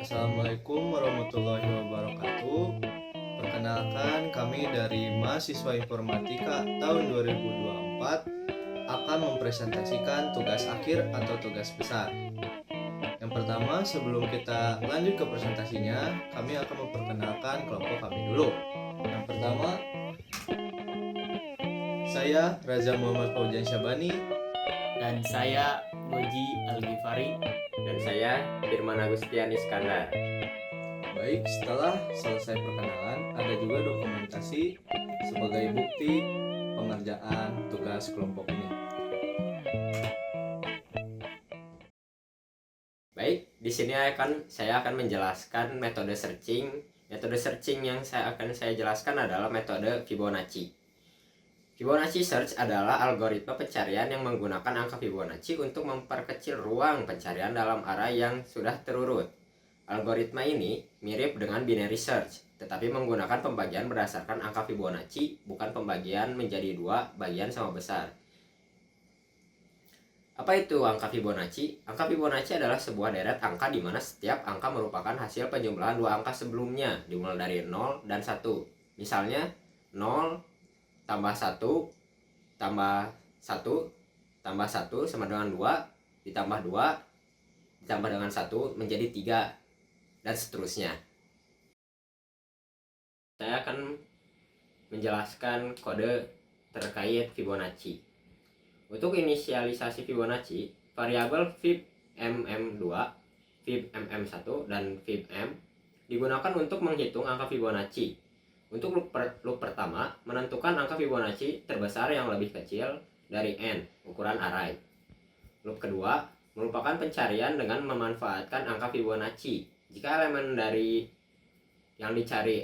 Assalamualaikum warahmatullahi wabarakatuh. Perkenalkan, kami dari mahasiswa informatika tahun 2024 akan mempresentasikan tugas akhir atau tugas besar. Yang pertama, sebelum kita lanjut ke presentasinya, kami akan memperkenalkan kelompok kami dulu. Yang pertama, saya Raza Muhammad Fauzian Syabani. Dan saya Goji Al-Ghifari. Dan saya Firman Agustian Iskandar. Baik, setelah selesai perkenalan, ada juga dokumentasi sebagai bukti pengerjaan tugas kelompok ini. Baik, di sini saya akan menjelaskan metode searching. Metode searching yang akan saya jelaskan adalah metode Fibonacci. Fibonacci search adalah algoritma pencarian yang menggunakan angka Fibonacci untuk memperkecil ruang pencarian dalam array yang sudah terurut. Algoritma ini mirip dengan binary search, tetapi menggunakan pembagian berdasarkan angka Fibonacci, bukan pembagian menjadi dua bagian sama besar. Apa itu angka Fibonacci? Angka Fibonacci adalah sebuah deret angka di mana setiap angka merupakan hasil penjumlahan dua angka sebelumnya, dimulai dari 0 dan 1. Misalnya 0 tambah 1 tambah 1 tambah 1 sama dengan 2, ditambah 2 ditambah dengan 1 menjadi 3, dan seterusnya. Saya akan menjelaskan kode terkait Fibonacci. Untuk inisialisasi Fibonacci, variabel fib mm2, fib mm1, dan fib m digunakan untuk menghitung angka Fibonacci. Untuk loop pertama, menentukan angka Fibonacci terbesar yang lebih kecil dari n, ukuran array. Loop kedua merupakan pencarian dengan memanfaatkan angka Fibonacci. Jika elemen dari yang dicari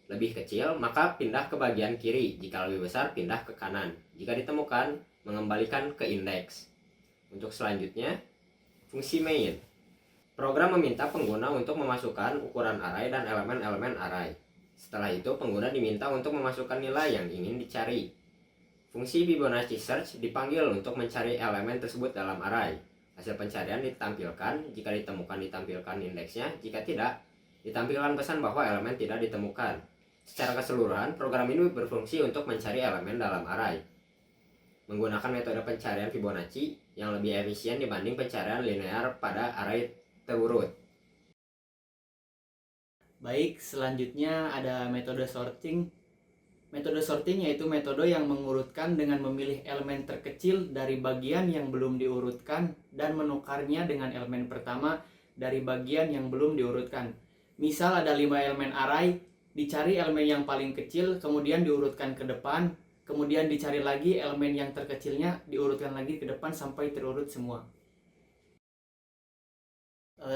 lebih kecil, maka pindah ke bagian kiri. Jika lebih besar, pindah ke kanan. Jika ditemukan, mengembalikan ke indeks. Untuk selanjutnya, fungsi main. Program meminta pengguna untuk memasukkan ukuran array dan elemen-elemen array. Setelah itu, pengguna diminta untuk memasukkan nilai yang ingin dicari. Fungsi Fibonacci search dipanggil untuk mencari elemen tersebut dalam array. Hasil pencarian ditampilkan, jika ditemukan ditampilkan indeksnya, jika tidak, ditampilkan pesan bahwa elemen tidak ditemukan. Secara keseluruhan, program ini berfungsi untuk mencari elemen dalam array, menggunakan metode pencarian Fibonacci yang lebih efisien dibanding pencarian linear pada array terurut. Baik, selanjutnya ada metode sorting. Metode sorting yaitu metode yang mengurutkan dengan memilih elemen terkecil dari bagian yang belum diurutkan dan menukarnya dengan elemen pertama dari bagian yang belum diurutkan. Misal ada 5 elemen array, dicari elemen yang paling kecil, kemudian diurutkan ke depan, kemudian dicari lagi elemen yang terkecilnya, diurutkan lagi ke depan sampai terurut semua.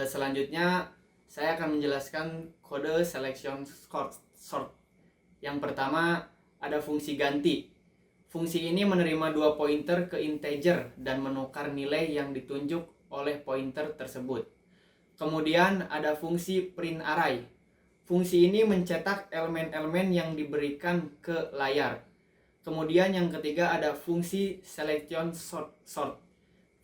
Selanjutnya saya akan menjelaskan kode selection sort. Yang pertama ada fungsi ganti. Fungsi ini menerima dua pointer ke integer dan menukar nilai yang ditunjuk oleh pointer tersebut. Kemudian ada fungsi print array. Fungsi ini mencetak elemen-elemen yang diberikan ke layar. Kemudian yang ketiga ada fungsi selection sort.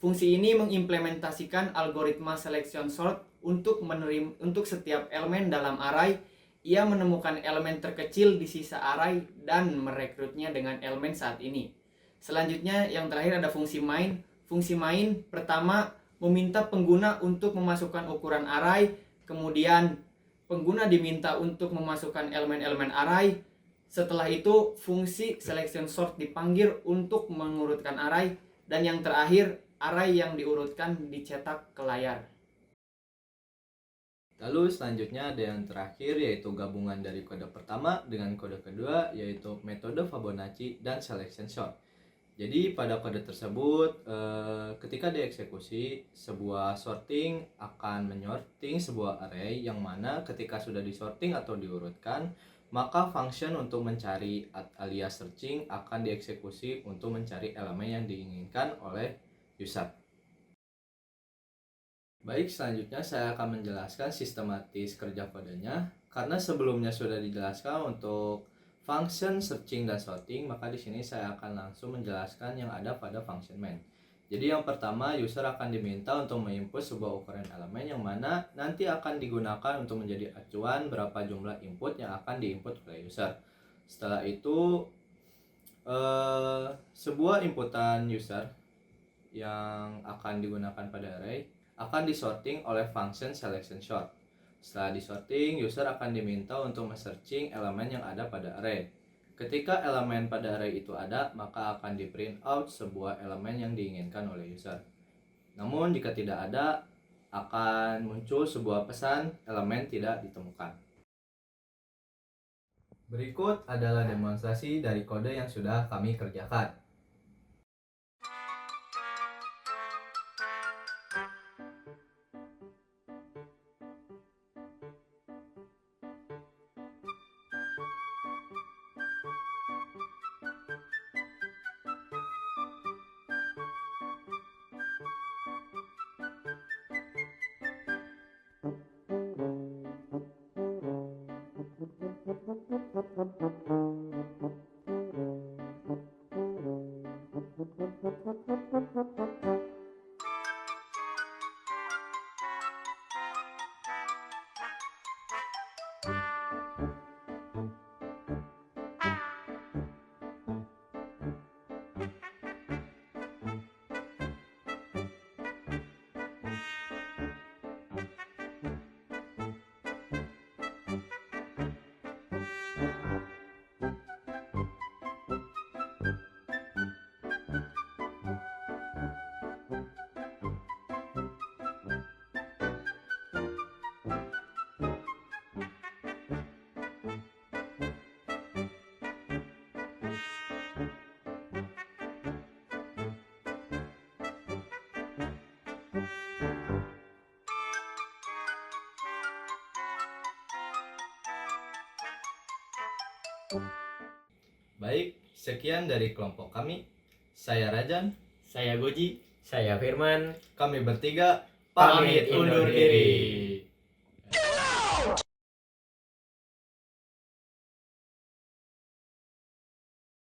Fungsi ini mengimplementasikan algoritma selection sort untuk setiap elemen dalam array. Ia menemukan elemen terkecil di sisa array dan merekrutnya dengan elemen saat ini. Selanjutnya yang terakhir ada fungsi main. Fungsi main pertama meminta pengguna untuk memasukkan ukuran array, kemudian pengguna diminta untuk memasukkan elemen-elemen array. Setelah itu fungsi selection sort dipanggil untuk mengurutkan array, dan yang terakhir array yang diurutkan dicetak ke layar. Lalu selanjutnya ada yang terakhir, yaitu gabungan dari kode pertama dengan kode kedua, yaitu metode Fibonacci dan selection sort. Jadi pada kode tersebut ketika dieksekusi, sebuah sorting akan menyorting sebuah array yang mana ketika sudah disorting atau diurutkan, maka function untuk mencari alias searching akan dieksekusi untuk mencari elemen yang diinginkan oleh user. Baik, selanjutnya saya akan menjelaskan sistematis kerja kodenya. Karena sebelumnya sudah dijelaskan untuk function searching dan sorting, maka di sini saya akan langsung menjelaskan yang ada pada function main. Jadi yang pertama, user akan diminta untuk menginput sebuah ukuran elemen yang mana nanti akan digunakan untuk menjadi acuan berapa jumlah input yang akan diinput oleh user. Setelah itu, sebuah inputan user yang akan digunakan pada array akan disorting oleh function selection sort. Setelah disorting, user akan diminta untuk men-searching elemen yang ada pada array. Ketika elemen pada array itu ada, maka akan di print out sebuah elemen yang diinginkan oleh user. Namun jika tidak ada, akan muncul sebuah pesan elemen tidak ditemukan. Berikut adalah demonstrasi dari kode yang sudah kami kerjakan. Baik, sekian dari kelompok kami. Saya Rajan, Saya Goji. Saya Firman. kami bertiga Pamit undur diri.